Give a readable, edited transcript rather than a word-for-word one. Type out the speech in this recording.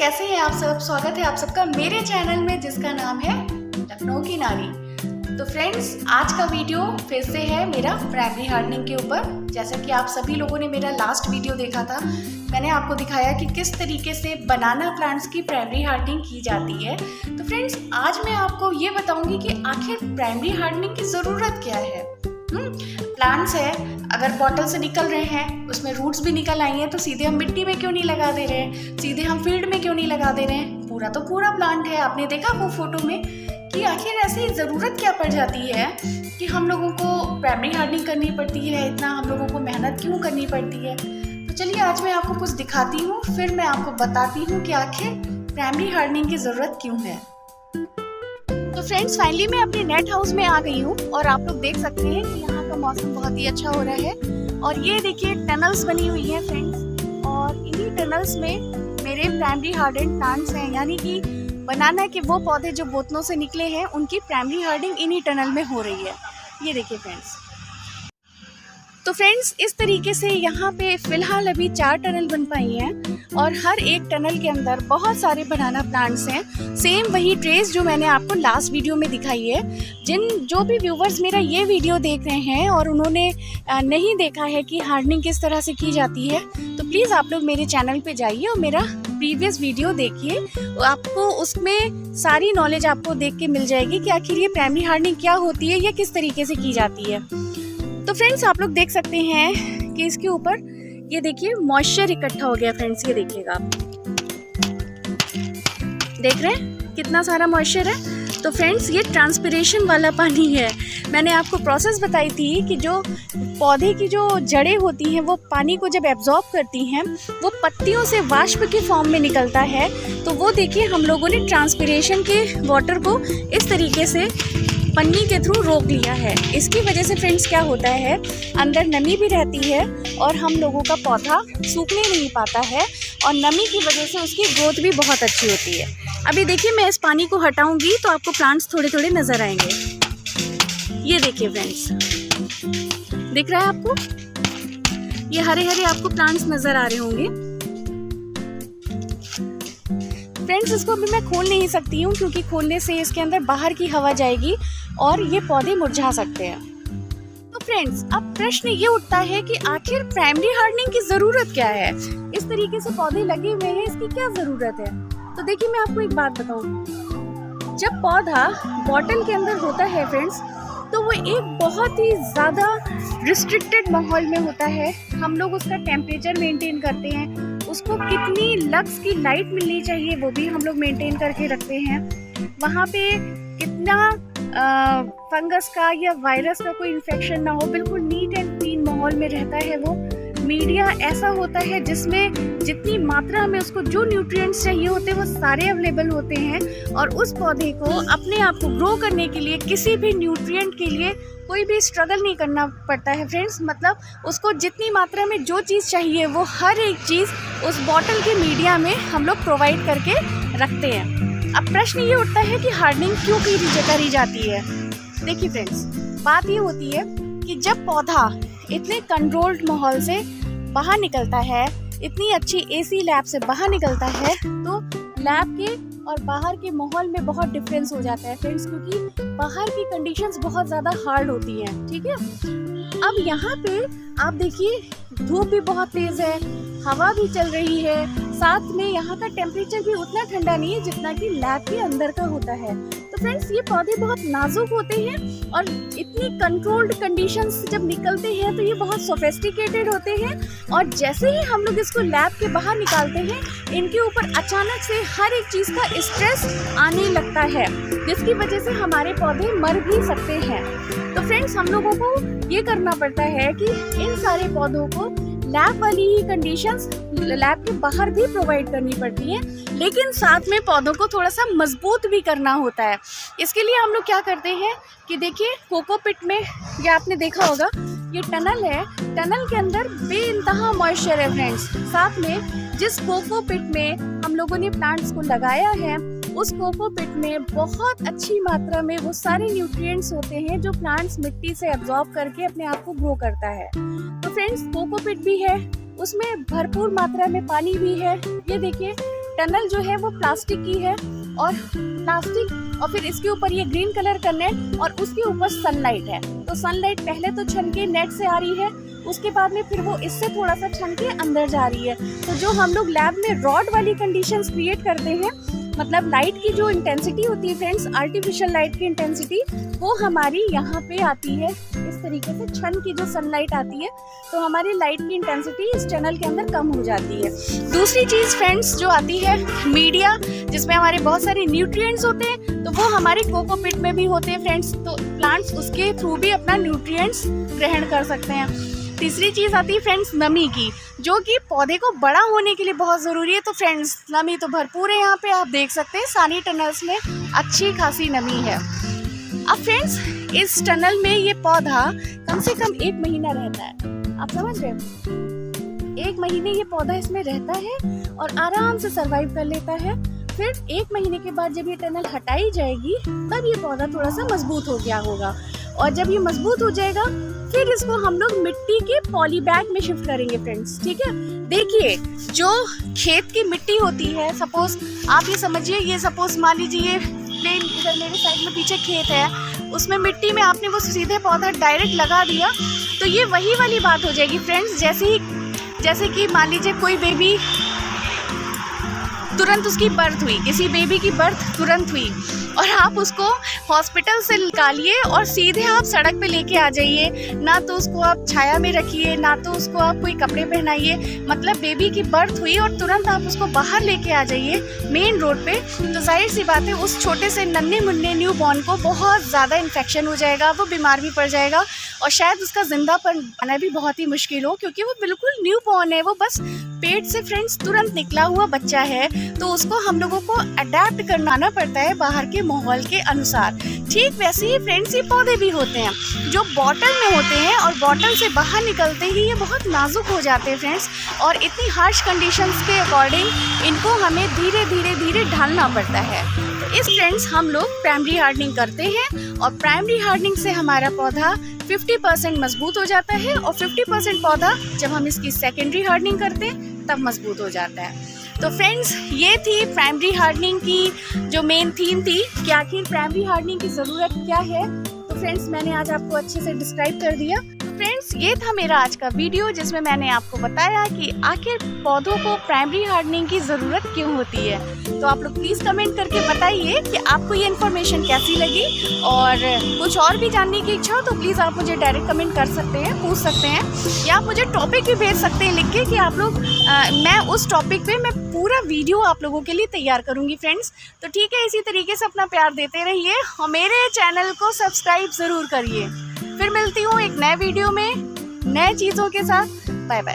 कैसे हैं आप सब। स्वागत है आप सबका मेरे चैनल में जिसका नाम है लखनऊ की नारी। तो फ्रेंड्स, आज का वीडियो फिर से है मेरा प्राइमरी हार्डनिंग के ऊपर। जैसा कि आप सभी लोगों ने मेरा लास्ट वीडियो देखा था, मैंने आपको दिखाया कि किस तरीके से बनाना प्लांट्स की प्राइमरी हार्डनिंग की जाती है। तो फ्रेंड्स, आज मैं आपको ये बताऊंगी कि आखिर प्राइमरी हार्डनिंग की ज़रूरत क्या है। प्लांट्स है, अगर बॉटल से निकल रहे हैं, उसमें रूट्स भी निकल आई हैं, तो सीधे हम मिट्टी में क्यों नहीं लगा दे रहे हैं, सीधे हम फील्ड में क्यों नहीं लगा दे रहे हैं। पूरा तो पूरा प्लांट है, आपने देखा वो फोटो में कि आखिर ऐसी ज़रूरत क्या पड़ जाती है कि हम लोगों को प्राइमरी हार्डनिंग करनी पड़ती है, इतना हम लोगों को मेहनत क्यों करनी पड़ती है। तो चलिए आज मैं आपको कुछ दिखाती हूँ, फिर मैं आपको बताती हूँ कि आखिर प्राइमरी हार्डनिंग की ज़रूरत क्यों है। तो फ्रेंड्स, फाइनली मैं अपने नेट हाउस में आ गई हूँ और आप लोग देख सकते हैं कि यहाँ का मौसम बहुत ही अच्छा हो रहा है। और ये देखिए टनल्स बनी हुई हैं फ्रेंड्स, और इन्हीं टनल्स में मेरे प्राइमरी हार्डन प्लांट्स हैं, यानी कि बनाना के वो पौधे जो बोतलों से निकले हैं उनकी प्राइमरी हार्डनिंग इन्हीं टनल में हो रही है। ये देखिए फ्रेंड्स। तो फ्रेंड्स, इस तरीके से यहाँ पे फिलहाल अभी 4 टनल बन पाई हैं और हर एक टनल के अंदर बहुत सारे बनाना प्लांट्स हैं। सेम वही ट्रेस जो मैंने आपको लास्ट वीडियो में दिखाई है। जो भी व्यूवर्स मेरा ये वीडियो देख रहे हैं और उन्होंने नहीं देखा है कि हार्डनिंग किस तरह से की जाती है, तो प्लीज़ आप लोग मेरे चैनल पे जाइए और मेरा प्रीवियस वीडियो देखिए। आपको उसमें सारी नॉलेज आपको देख के मिल जाएगी कि आखिर ये प्राइमरी हार्डनिंग क्या होती है या किस तरीके से की जाती है। तो फ्रेंड्स, आप लोग देख सकते हैं कि इसके ऊपर ये देखिए मॉइस्चर इकट्ठा हो गया फ्रेंड्स। ये देखिएगा, आप देख रहे हैं कितना सारा मॉइस्चर है। तो फ्रेंड्स, ये ट्रांसपिरेशन वाला पानी है। मैंने आपको प्रोसेस बताई थी कि जो पौधे की जो जड़ें होती हैं वो पानी को जब एब्जॉर्ब करती हैं, वो पत्तियों से वाष्प के फॉर्म में निकलता है। तो वो देखिए हम लोगों ने ट्रांसपिरेशन के वाटर को इस तरीके से पन्नी के थ्रू रोक लिया है। इसकी वजह से फ्रेंड्स क्या होता है, अंदर नमी भी रहती है और हम लोगों का पौधा सूखने नहीं पाता है, और नमी की वजह से उसकी ग्रोथ भी बहुत अच्छी होती है। अभी देखिए मैं इस पानी को हटाऊंगी तो आपको प्लांट्स थोड़े थोड़े नज़र आएंगे। ये देखिए फ्रेंड्स, दिख रहा है आपको, ये हरे हरे आपको प्लांट्स नज़र आ रहे होंगे। फ्रेंड्स, इसको अभी मैं खोल नहीं सकती हूँ क्योंकि खोलने से इसके अंदर बाहर की हवा जाएगी और ये पौधे मुरझा सकते हैं। तो फ्रेंड्स, अब प्रश्न ये उठता है कि आखिर प्राइमरी हार्डनिंग की ज़रूरत क्या है। इस तरीके से पौधे लगे हुए हैं, इसकी क्या ज़रूरत है। तो देखिए मैं आपको एक बात बताऊँ, जब पौधा बॉटल के अंदर होता है फ्रेंड्स, तो वो एक बहुत ही ज़्यादा रिस्ट्रिक्टेड माहौल में होता है। हम लोग उसका टेम्परेचर मेंटेन करते हैं, उसको कितनी लक्स की लाइट मिलनी चाहिए वो भी हम लोग मेंटेन करके रखते हैं। वहाँ पे कितना फंगस का या वायरस का कोई इन्फेक्शन ना हो, बिल्कुल नीट एंड क्लीन माहौल में रहता है वो। मीडिया ऐसा होता है जिसमें जितनी मात्रा में उसको जो न्यूट्रिएंट्स चाहिए होते हैं वो सारे अवेलेबल होते हैं, और उस पौधे को अपने आप को ग्रो करने के लिए किसी भी न्यूट्रिएंट के लिए कोई भी स्ट्रगल नहीं करना पड़ता है फ्रेंड्स। मतलब उसको जितनी मात्रा में जो चीज़ चाहिए वो हर एक चीज़ उस बॉटल के मीडिया में हम लोग प्रोवाइड करके रखते हैं। अब प्रश्न ये उठता है कि हार्डनिंग क्यों करी जाती है। देखिए फ्रेंड्स, बात ये होती है कि जब पौधा इतने कंट्रोल्ड माहौल से बाहर निकलता है, इतनी अच्छी एसी लैब से बाहर निकलता है, तो लैब के और बाहर के माहौल में बहुत डिफरेंस हो जाता है फ्रेंड्स, क्योंकि बाहर की कंडीशंस बहुत ज़्यादा हार्ड होती हैं। ठीक है, अब यहाँ पे आप देखिए धूप भी बहुत तेज़ है, हवा भी चल रही है, साथ में यहाँ का टेम्परेचर भी उतना ठंडा नहीं है जितना कि लैब के अंदर का होता है। तो फ्रेंड्स, ये पौधे बहुत नाजुक होते हैं और इतनी कंट्रोल्ड कंडीशंस जब निकलते हैं तो ये बहुत सोफिस्टिकेटेड होते हैं, और जैसे ही हम लोग इसको लैब के बाहर निकालते हैं, इनके ऊपर अचानक से हर एक चीज़ का स्ट्रेस आने लगता है, जिसकी वजह से हमारे पौधे मर भी सकते हैं। तो फ्रेंड्स, हम लोगों को ये करना पड़ता है कि इन सारे पौधों को लैब वाली ही कंडीशंस लैब के बाहर भी प्रोवाइड करनी पड़ती हैं, लेकिन साथ में पौधों को थोड़ा सा मजबूत भी करना होता है। इसके लिए हम लोग क्या करते हैं कि देखिए कोकोपीट में, या आपने देखा होगा ये टनल है, टनल के अंदर बेइंतहा मॉइस्चर है फ्रेंड्स। साथ में जिस कोकोपीट में हम लोगों ने प्लांट्स को लगाया है, उस कोकोपीट में बहुत अच्छी मात्रा में वो सारे न्यूट्रिएंट्स होते हैं जो प्लांट्स मिट्टी से एब्जॉर्ब करके अपने आप को ग्रो करता है। तो फ्रेंड्स, कोकोपीट भी है, उसमें भरपूर मात्रा में पानी भी है। ये देखिए टनल जो है वो प्लास्टिक की है और फिर इसके ऊपर ये ग्रीन कलर का नेट और उसके ऊपर सनलाइट है। तो सनलाइट पहले तो छन के नेट से आ रही है, उसके बाद में फिर वो इससे थोड़ा सा छन के अंदर जा रही है। तो जो हम लोग लैब में रॉड वाली कंडीशंस क्रिएट करते हैं, मतलब लाइट की जो इंटेंसिटी होती है फ्रेंड्स, आर्टिफिशियल लाइट की इंटेंसिटी, वो हमारी यहाँ पे आती है इस तरीके से छन की जो सनलाइट आती है, तो हमारी लाइट की इंटेंसिटी इस टनल के अंदर कम हो जाती है। दूसरी चीज़ फ्रेंड्स जो आती है मीडिया, जिसमें हमारे बहुत सारे न्यूट्रिएंट्स होते हैं, तो वो हमारे कोकोपीट में भी होते हैं फ्रेंड्स, तो प्लांट्स उसके थ्रू भी अपना न्यूट्रिएंट्स ग्रहण कर सकते हैं। तीसरी चीज़ आती है फ्रेंड्स नमी की, जो कि पौधे को बड़ा होने के लिए बहुत ज़रूरी है। तो फ्रेंड्स नमी तो भरपूर है, यहाँ पे आप देख सकते हैं सारी टनल्स में अच्छी खासी नमी है। अब फ्रेंड्स इस टनल में ये पौधा कम से कम 1 महीना रहता है, आप समझ रहे हो? 1 महीने ये पौधा इसमें रहता है और आराम से सरवाइव कर लेता है। फिर 1 महीने के बाद जब ये टनल हटाई जाएगी, तब ये पौधा थोड़ा सा मजबूत हो गया होगा, और जब ये मजबूत हो जाएगा फिर इसको हम लोग मिट्टी के पॉली बैग में शिफ्ट करेंगे फ्रेंड्स, ठीक है? देखिए जो खेत की मिट्टी होती है, सपोज आप ये समझिए, ये सपोज मान लीजिए ये प्लेन इधर मेरे साइड में पीछे खेत है, उसमें मिट्टी में आपने वो सीधे पौधा डायरेक्ट लगा दिया, तो ये वही वाली बात हो जाएगी फ्रेंड्स। जैसे कि मान लीजिए कोई बेबी तुरंत उसकी बर्थ हुई, किसी बेबी की बर्थ तुरंत हुई, और आप उसको हॉस्पिटल से निकालिए और सीधे आप सड़क पे लेके आ जाइए, ना तो उसको आप छाया में रखिए, ना तो उसको आप कोई कपड़े पहनाइए, मतलब बेबी की बर्थ हुई और तुरंत आप उसको बाहर लेके आ जाइए मेन रोड पे, तो जाहिर सी बात है उस छोटे से नन्हे मुन्ने न्यू बॉर्न को बहुत ज़्यादा इन्फेक्शन हो जाएगा, वो बीमार भी पड़ जाएगा, और शायद उसका जिंदापन पाना भी बहुत ही मुश्किल हो, क्योंकि वो बिल्कुल न्यू बॉर्न है, वो बस पेट से फ्रेंड्स तुरंत निकला हुआ बच्चा है। तो उसको हम लोगों को अडेप्ट करना पड़ता है बाहर के माहौल के अनुसार। ठीक वैसे ही फ्रेंड्स ये पौधे भी होते हैं जो बॉटल में होते हैं, और बॉटल से बाहर निकलते ही ये बहुत नाजुक हो जाते हैं फ्रेंड्स, और इतनी हार्श कंडीशंस के अकॉर्डिंग इनको हमें धीरे धीरे ढालना पड़ता है। तो इस फ्रेंड्स हम लोग प्राइमरी हार्डनिंग करते हैं, और प्राइमरी हार्डनिंग से हमारा पौधा 50% मजबूत हो जाता है, और 50% पौधा जब हम इसकी सेकेंडरी हार्डनिंग करते हैं तब मजबूत हो जाता है। तो फ्रेंड्स ये थी प्राइमरी हार्डनिंग की जो मेन थीम थी कि आखिर प्राइमरी हार्डनिंग की ज़रूरत क्या है। तो फ्रेंड्स मैंने आज आपको अच्छे से डिस्क्राइब कर दिया। फ्रेंड्स ये था मेरा आज का वीडियो, जिसमें मैंने आपको बताया कि आखिर पौधों को प्राइमरी हार्डनिंग की ज़रूरत क्यों होती है। तो आप लोग प्लीज़ कमेंट करके बताइए कि आपको ये इन्फॉर्मेशन कैसी लगी, और कुछ और भी जानने की इच्छा हो तो प्लीज़ आप मुझे डायरेक्ट कमेंट कर सकते हैं, पूछ सकते हैं, या आप मुझे टॉपिक भी भेज सकते हैं लिख के कि आप लोग मैं उस टॉपिक पे मैं पूरा वीडियो आप लोगों के लिए तैयार करूँगी फ्रेंड्स। तो ठीक है, इसी तरीके से अपना प्यार देते रहिए और मेरे चैनल को सब्सक्राइब ज़रूर करिए। फिर मिलती हूँ एक नए वीडियो में नए चीज़ों के साथ। Bye bye.